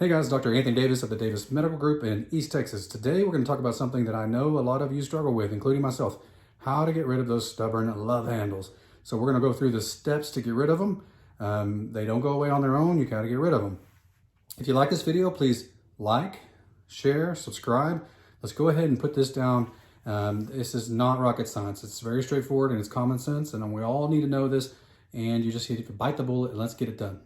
Hey guys, Dr. Anthony Davis of the Davis Medical Group in East Texas. Today we're going to talk about something that I know a lot of you struggle with, including myself, how to get rid of those stubborn love handles. So we're going to go through the steps to get rid of them. They don't go away on their own. You got to get rid of them. If you like this video, please like, share, subscribe. Let's go ahead and put this down. This is not rocket science. It's very straightforward and it's common sense, and we all need to know this, and you just need to bite the bullet and let's get it done.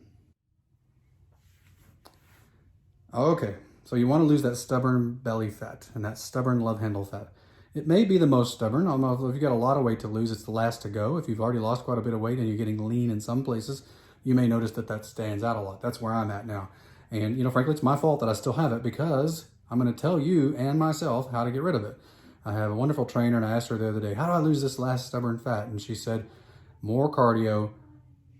Okay, so you want to lose that stubborn belly fat and that stubborn love handle fat. It may be the most stubborn, although if you've got a lot of weight to lose, it's the last to go. If you've already lost quite a bit of weight and you're getting lean in some places, you may notice that that stands out a lot. That's where I'm at now. And, frankly, it's my fault that I still have it because I'm going to tell you and myself how to get rid of it. I have a wonderful trainer, and I asked her the other day, how do I lose this last stubborn fat? And she said, more cardio,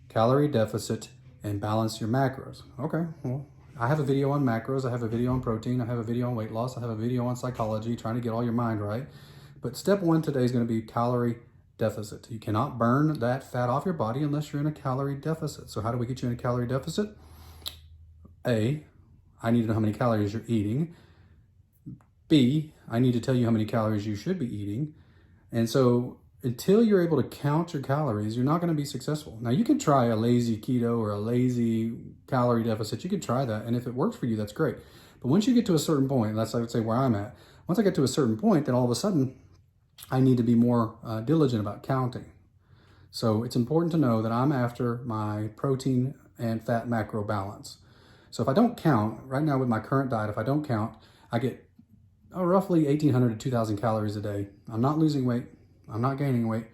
calorie deficit, and balance your macros. Okay, well, I have a video on macros, I have a video on protein, I have a video on weight loss, I have a video on psychology, trying to get all your mind right. But step one today is going to be calorie deficit. You cannot burn that fat off your body unless you're in a calorie deficit. So how do we get you in a calorie deficit? A, I need to know how many calories you're eating. B, I need to tell you how many calories you should be eating. And so until you're able to count your calories, you're not going to be successful. Now, you can try a lazy keto or a lazy calorie deficit. You could try that. And if it works for you, that's great. But once you get to a certain point, that's, I would say, where I'm at. Once I get to a certain point, then all of a sudden, I need to be more diligent about counting. So it's important to know that I'm after my protein and fat macro balance. So if I don't count, right now with my current diet, if I don't count, I get roughly 1,800 to 2,000 calories a day. I'm not losing weight. I'm not gaining weight,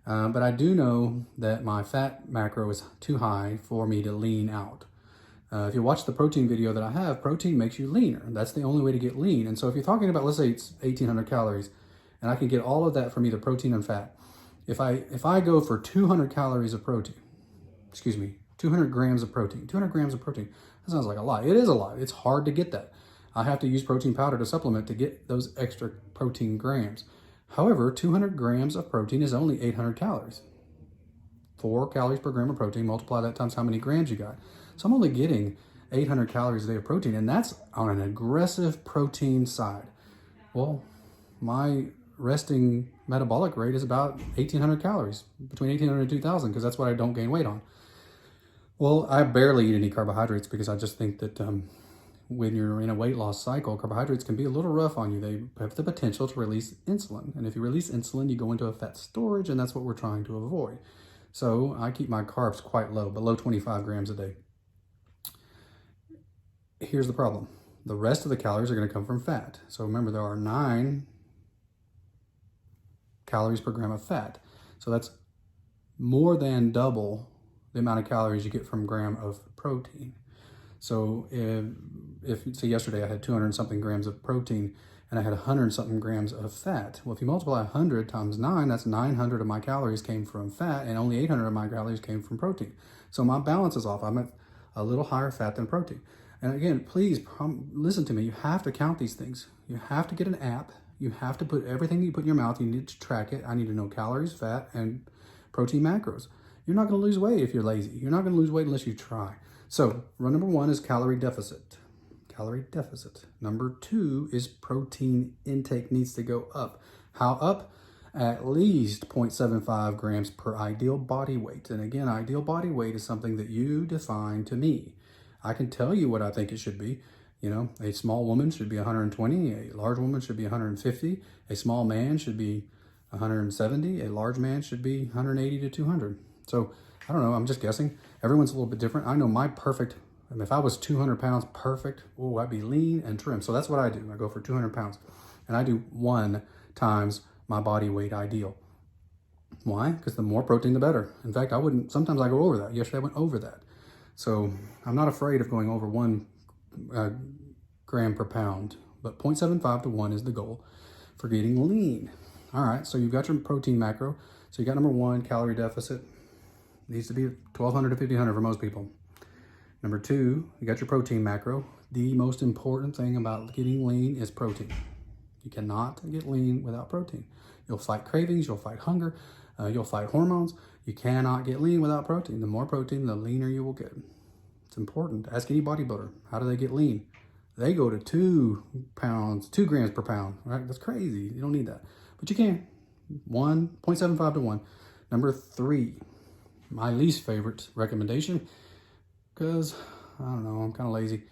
but I do know that my fat macro is too high for me to lean out. If you watch the protein video that I have, protein makes you leaner. That's the only way to get lean. And so if you're talking about, let's say it's 1,800 calories, and I can get all of that from either protein and fat. If I go for 200 calories of protein, 200 grams of protein, 200 grams of protein, that sounds like a lot. It is a lot. It's hard to get that. I have to use protein powder to supplement to get those extra protein grams. However, 200 grams of protein is only 800 calories. 4 calories per gram of protein, multiply that times how many grams you got. So I'm only getting 800 calories a day of protein, and that's on an aggressive protein side. Well, my resting metabolic rate is about 1,800 calories, between 1,800 and 2,000, because that's what I don't gain weight on. Well, I barely eat any carbohydrates because I just think that when you're in a weight loss cycle, carbohydrates can be a little rough on you. They have the potential to release insulin. And if you release insulin, you go into a fat storage, and that's what we're trying to avoid. So I keep my carbs quite low, below 25 grams a day. Here's the problem. The rest of the calories are going to come from fat. So remember, there are 9 calories per gram of fat. So that's more than double the amount of calories you get from a gram of protein. So if say yesterday I had 200 and something grams of protein and I had 100 and something grams of fat. Well, if you multiply 100 times 9, that's 900 of my calories came from fat and only 800 of my calories came from protein. So my balance is off. I'm at a little higher fat than protein. And again, please listen to me. You have to count these things. You have to get an app. You have to put everything you put in your mouth. You need to track it. I need to know calories, fat, and protein macros. You're not going to lose weight if you're lazy. You're not going to lose weight unless you try. So run number 1 is calorie deficit. Calorie deficit. Number 2 is protein intake needs to go up. How up? At least 0.75 grams per ideal body weight. And again, ideal body weight is something that you define to me. I can tell you what I think it should be. A small woman should be 120, a large woman should be 150, a small man should be 170, a large man should be 180 to 200. So I don't know, I'm just guessing. Everyone's a little bit different. I know my perfect, if I was 200 pounds perfect, I'd be lean and trim. So that's what I do. I go for 200 pounds and I do 1 times my body weight ideal. Why? Because the more protein, the better. In fact, sometimes I go over that. Yesterday I went over that. So I'm not afraid of going over 1 gram per pound, but 0.75 to 1 is the goal for getting lean. All right, so you've got your protein macro. So you got number 1, calorie deficit. Needs to be 1,200 to 1,500 for most people. Number 2, you got your protein macro. The most important thing about getting lean is protein. You cannot get lean without protein. You'll fight cravings, you'll fight hunger, you'll fight hormones. You cannot get lean without protein. The more protein, the leaner you will get. It's important. Ask any bodybuilder. How do they get lean? They go to 2 grams per pound, right? That's crazy. You don't need that. But you can. 0.75 to 1. Number 3, my least favorite recommendation, because, I don't know, I'm kind of lazy.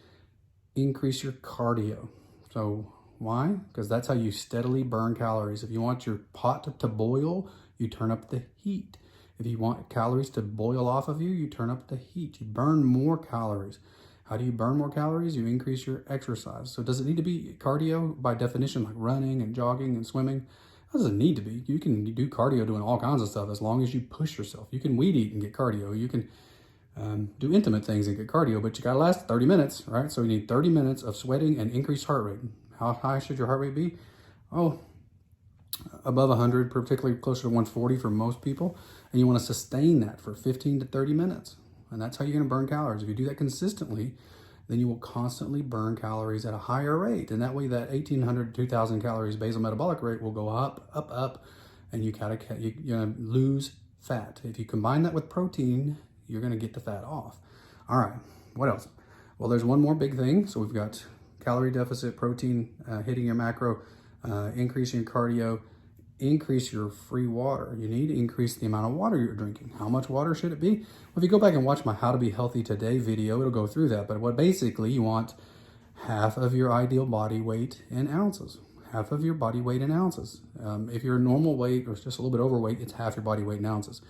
Increase your cardio. So why? Because that's how you steadily burn calories. If you want your pot to boil, you turn up the heat. If you want calories to boil off of you, you turn up the heat. You burn more calories. How do you burn more calories? You increase your exercise. So does it need to be cardio by definition, like running and jogging and swimming? It doesn't need to be. You can do cardio doing all kinds of stuff as long as you push yourself. You can weed eat and get cardio. You can do intimate things and get cardio, but you gotta last 30 minutes, right? So you need 30 minutes of sweating and increased heart rate. How high should your heart rate be? Oh, above 100, particularly closer to 140 for most people. And you wanna sustain that for 15 to 30 minutes. And that's how you're gonna burn calories. If you do that consistently, then you will constantly burn calories at a higher rate. And that way that 1,800 to 2,000 calories basal metabolic rate will go up, up, up, and you're gonna lose fat. If you combine that with protein, you're gonna get the fat off. All right, what else? Well, there's one more big thing. So we've got calorie deficit, protein, hitting your macro, increasing your cardio, increase your free water. You need to increase the amount of water you're drinking. How much water should it be? Well, if you go back and watch my How to Be Healthy Today video, it'll go through that. But what basically you want half of your ideal body weight in ounces. Half of your body weight in ounces. If you're normal weight or just a little bit overweight, it's half your body weight in ounces.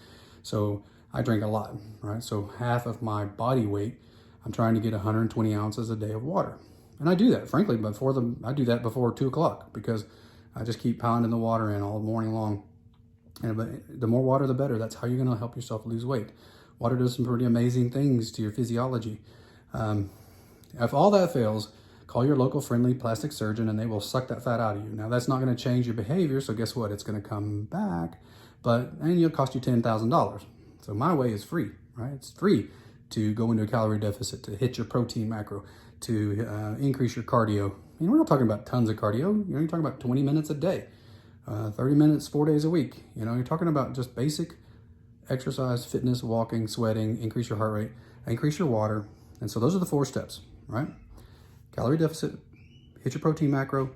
So I drink a lot, right? So half of my body weight, I'm trying to get 120 ounces a day of water. And I do that, frankly, I do that before 2 o'clock because I just keep pounding the water in all morning long. And the more water, the better. That's how you're gonna help yourself lose weight. Water does some pretty amazing things to your physiology. If all that fails, call your local friendly plastic surgeon and they will suck that fat out of you. Now that's not gonna change your behavior, so guess what? It's gonna come back, and it'll cost you $10,000. So my way is free, right? It's free to go into a calorie deficit, to hit your protein macro, to increase your cardio. We're not talking about tons of cardio. You're talking about 20 minutes a day, 30 minutes, 4 days a week. You're talking about just basic exercise, fitness, walking, sweating, increase your heart rate, increase your water. And so those are the 4 steps, right? Calorie deficit, hit your protein macro,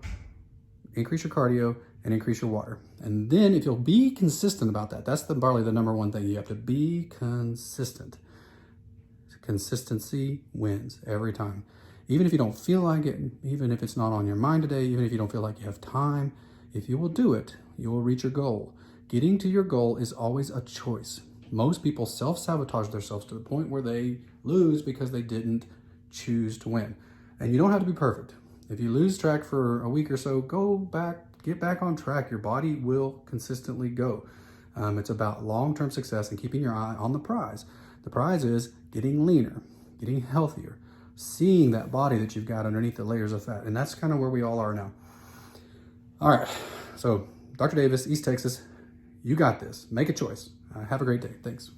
increase your cardio, and increase your water. And then if you'll be consistent about that, that's probably the number one thing. You have to be consistent. Consistency wins every time. Even if you don't feel like it, even if it's not on your mind today, even if you don't feel like you have time, if you will do it, you will reach your goal. Getting to your goal is always a choice. Most people self-sabotage themselves to the point where they lose because they didn't choose to win. And you don't have to be perfect. If you lose track for a week or so, go back, get back on track. Your body will consistently go. It's about long-term success and keeping your eye on the prize. The prize is getting leaner, getting healthier, seeing that body that you've got underneath the layers of fat. And that's kind of where we all are now. All right. So Dr. Davis, East Texas, you got this. Make a choice. Have a great day. Thanks.